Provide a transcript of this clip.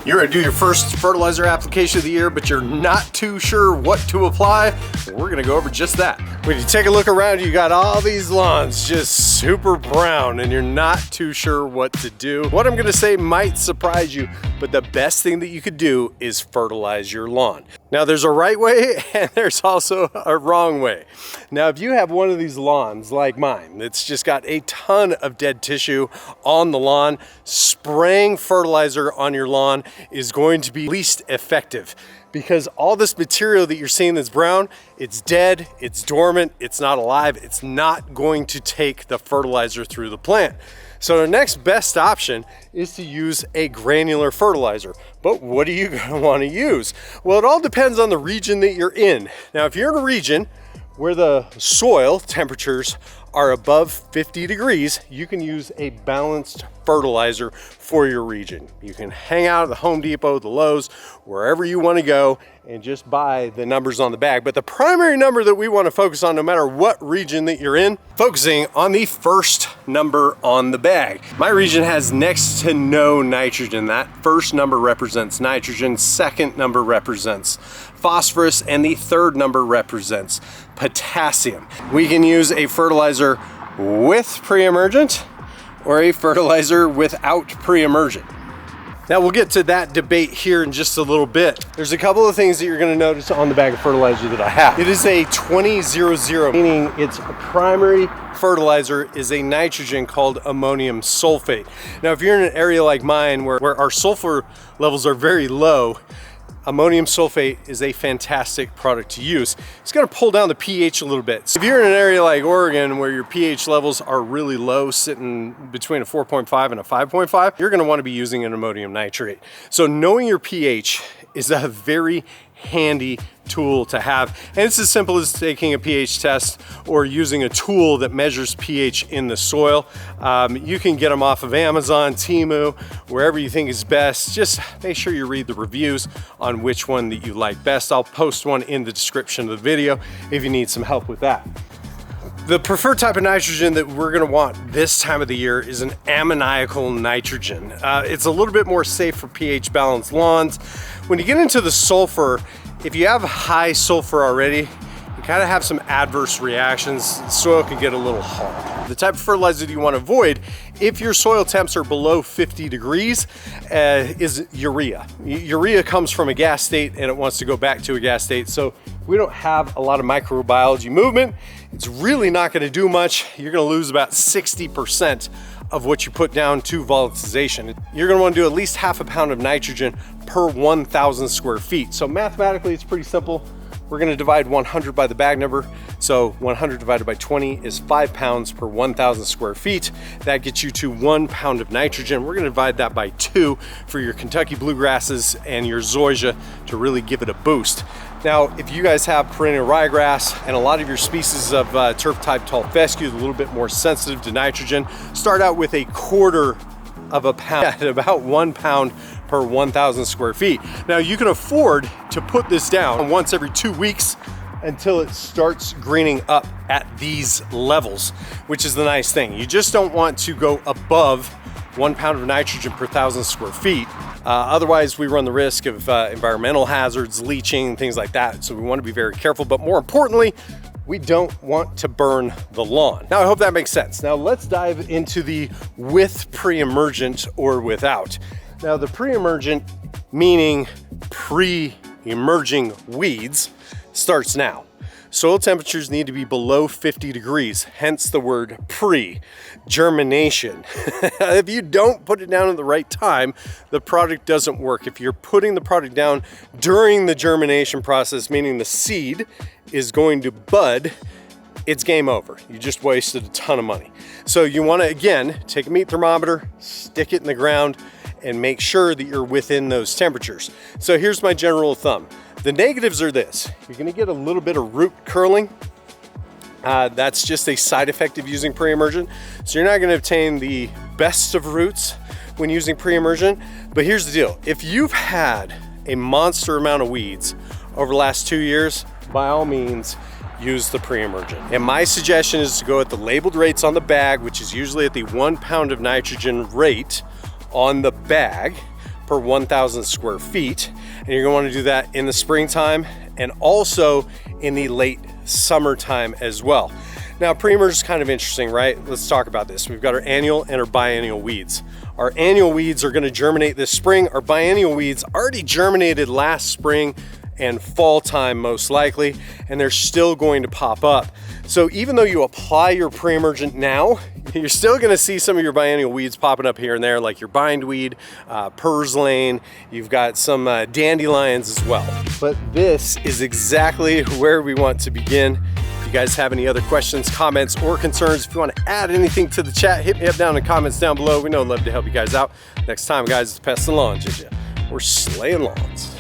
You're gonna do your first fertilizer application of the year, but you're not too sure what to apply. We're gonna go over just that. When you take a look around, you got all these lawns just super brown and you're not too sure what to do. What I'm gonna say might surprise you, but the best thing that you could do is fertilize your lawn. Now there's a right way and there's also a wrong way. Now if you have one of these lawns like mine, that's just got a ton of dead tissue on the lawn, spraying fertilizer on your lawn is going to be least effective because all this material that you're seeing that's brown, it's dead, it's dormant, it's not alive, it's not going to take the fertilizer through the plant. So the next best option is to use a granular fertilizer. But what are you gonna wanna use? Well, it all depends on the region that you're in. Now, if you're in a region where the soil temperatures are above 50 degrees, you can use a balanced fertilizer for your region. You can hang out at the Home Depot, the Lowe's, wherever you want to go and just buy the numbers on the bag. But the primary number that we want to focus on, no matter what region that you're in, focusing on the first number on the bag. My region has next to no nitrogen. That first number represents nitrogen, second number represents phosphorus, and the third number represents potassium. We can use a fertilizer with pre-emergent or a fertilizer without pre-emergent. Now we'll get to that debate here in just a little bit. There's a couple of things that you're gonna notice on the bag of fertilizer that I have. It is a 20-00, meaning its primary fertilizer is a nitrogen called ammonium sulfate. Now if you're in an area like mine where our sulfur levels are very low, ammonium sulfate is a fantastic product to use. It's gonna pull down the pH a little bit. So if you're in an area like Oregon where your pH levels are really low, sitting between a 4.5 and a 5.5, you're gonna wanna be using an ammonium nitrate. So knowing your pH is a very handy tool to have. And it's as simple as taking a pH test or using a tool that measures pH in the soil. You can get them off of Amazon, Temu, wherever you think is best. Just make sure you read the reviews on which one that you like best. I'll post one in the description of the video if you need some help with that. The preferred type of nitrogen that we're gonna want this time of the year is an ammoniacal nitrogen. It's a little bit more safe for pH balanced lawns. When you get into the sulfur, if you have high sulfur already, you kind of have some adverse reactions. The soil can get a little hard. The type of fertilizer that you want to avoid if your soil temps are below 50 degrees is urea. Urea comes from a gas state and it wants to go back to a gas state. So we don't have a lot of microbiology movement. It's really not going to do much. You're going to lose about 60% of what you put down to volatilization. You're going to want to do at least half a pound of nitrogen per 1,000 square feet. So mathematically, it's pretty simple. We're going to divide 100 by the bag number. So 100 divided by 20 is 5 pounds per 1,000 square feet. That gets you to 1 pound of nitrogen. We're going to divide that by 2 for your Kentucky bluegrasses and your zoysia to really give it a boost. Now, if you guys have perennial ryegrass and a lot of your species of turf type tall fescue is a little bit more sensitive to nitrogen, start out with a quarter of a pound at about 1 pound per 1,000 square feet. Now you can afford to put this down once every 2 weeks until it starts greening up at these levels, which is the nice thing. You just don't want to go above 1 pound of nitrogen per 1,000 square feet. Otherwise, we run the risk of environmental hazards, leaching, things like that. So we want to be very careful, but more importantly, we don't want to burn the lawn. Now, I hope that makes sense. Now let's dive into the with pre-emergent or without. Now the pre-emergent, meaning pre-emerging weeds, starts now. Soil temperatures need to be below 50 degrees, hence the word pre-germination. If you don't put it down at the right time, the product doesn't work. If you're putting the product down during the germination process, meaning the seed is going to bud, it's game over. You just wasted a ton of money. So you want to, again, take a meat thermometer, stick it in the ground, and make sure that you're within those temperatures. So here's my general thumb. The negatives are this. You're gonna get a little bit of root curling. That's just a side effect of using pre-emergent. So you're not gonna obtain the best of roots when using pre-emergent. But here's the deal. If you've had a monster amount of weeds over the last 2 years, by all means, use the pre-emergent. And my suggestion is to go at the labeled rates on the bag, which is usually at the 1 pound of nitrogen rate on the bag per 1,000 square feet. And you're gonna wanna do that in the springtime and also in the late summertime as well. Now, pre-emerge is kind of interesting, right? Let's talk about this. We've got our annual and our biennial weeds. Our annual weeds are gonna germinate this spring. Our biennial weeds already germinated last spring and fall time most likely, and they're still going to pop up. So even though you apply your pre-emergent now, you're still gonna see some of your biennial weeds popping up here and there, like your bindweed, purslane, you've got some dandelions as well. But this is exactly where we want to begin. If you guys have any other questions, comments, or concerns, if you want to add anything to the chat, hit me up down in the comments down below. We know I'd love to help you guys out. Next time, guys, it's Pest and Lawn. We're slaying lawns.